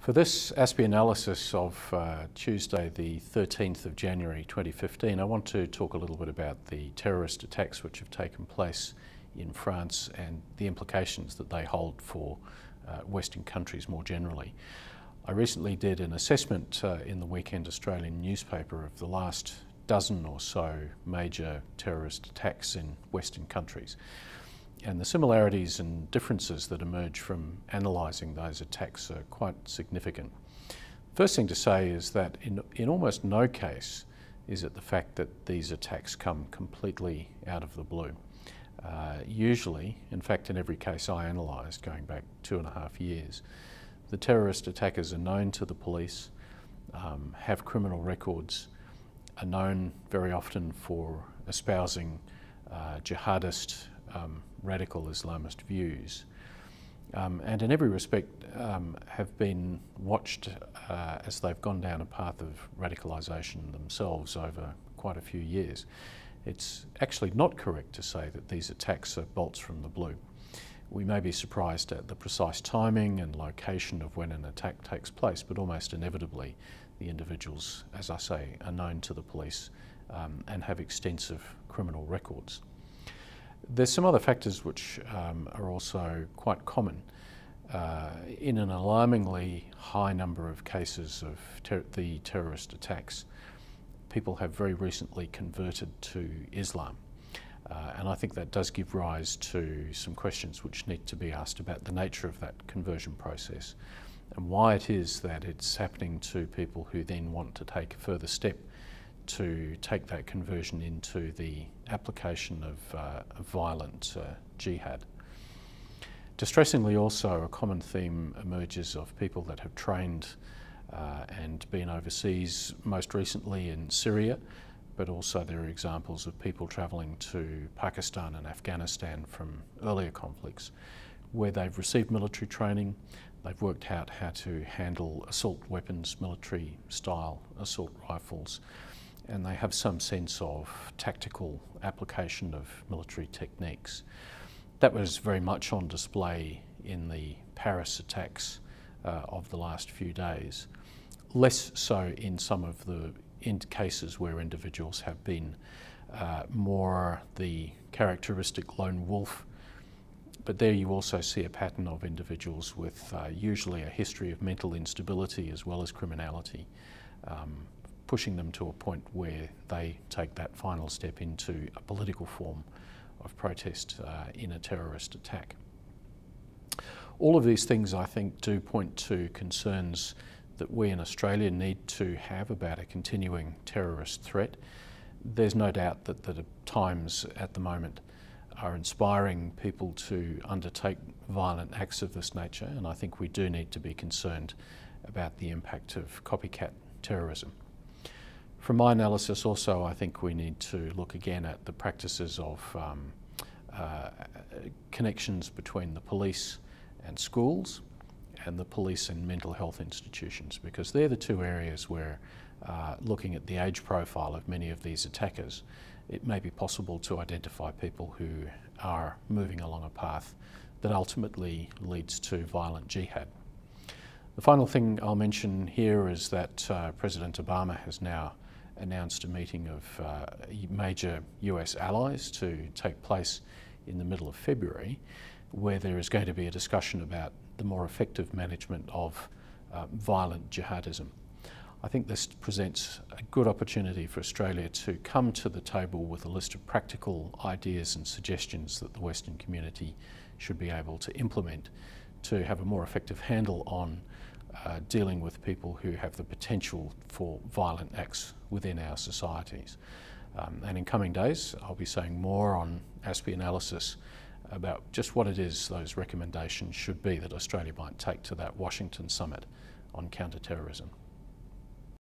For this ASPI analysis of Tuesday the 13th of January 2015, I want to talk a little bit about the terrorist attacks which have taken place in France and the implications that they hold for Western countries more generally. I recently did an assessment in the Weekend Australian newspaper of the last dozen or so major terrorist attacks in Western countries. And the similarities and differences that emerge from analysing those attacks are quite significant. First thing to say is that in almost no case is it the fact that these attacks come completely out of the blue. Usually, in fact in every case I analysed going back 2.5 years, the terrorist attackers are known to the police, have criminal records, are known very often for espousing jihadist radical Islamist views, and in every respect have been watched as they've gone down a path of radicalisation themselves over quite a few years. It's actually not correct to say that these attacks are bolts from the blue. We may be surprised at the precise timing and location of when an attack takes place, but almost inevitably the individuals, as I say, are known to the police and have extensive criminal records. There's some other factors which are also quite common. In an alarmingly high number of cases of the terrorist attacks, people have very recently converted to Islam. And I think that does give rise to some questions which need to be asked about the nature of that conversion process and why it is that it's happening to people who then want to take a further step to take that conversion into the application of violent jihad. Distressingly also, a common theme emerges of people that have trained and been overseas, most recently in Syria, but also there are examples of people travelling to Pakistan and Afghanistan from earlier conflicts, where they've received military training, they've worked out how to handle assault weapons, military-style assault rifles, and they have some sense of tactical application of military techniques. That was very much on display in the Paris attacks of the last few days. Less so in some of the cases where individuals have been more the characteristic lone wolf, but there you also see a pattern of individuals with usually a history of mental instability as well as criminality, pushing them to a point where they take that final step into a political form of protest in a terrorist attack. All of these things, I think, do point to concerns that we in Australia need to have about a continuing terrorist threat. There's no doubt that the times at the moment are inspiring people to undertake violent acts of this nature, and I think we do need to be concerned about the impact of copycat terrorism. From my analysis also, I think we need to look again at the practices of connections between the police and schools and the police and mental health institutions, because they're the two areas where, looking at the age profile of many of these attackers, it may be possible to identify people who are moving along a path that ultimately leads to violent jihad. The final thing I'll mention here is that President Obama has now announced a meeting of major US allies to take place in the middle of February, where there is going to be a discussion about the more effective management of violent jihadism. I think this presents a good opportunity for Australia to come to the table with a list of practical ideas and suggestions that the Western community should be able to implement to have a more effective handle on dealing with people who have the potential for violent acts within our societies. And in coming days, I'll be saying more on ASPI analysis about just what it is those recommendations should be that Australia might take to that Washington summit on counter-terrorism.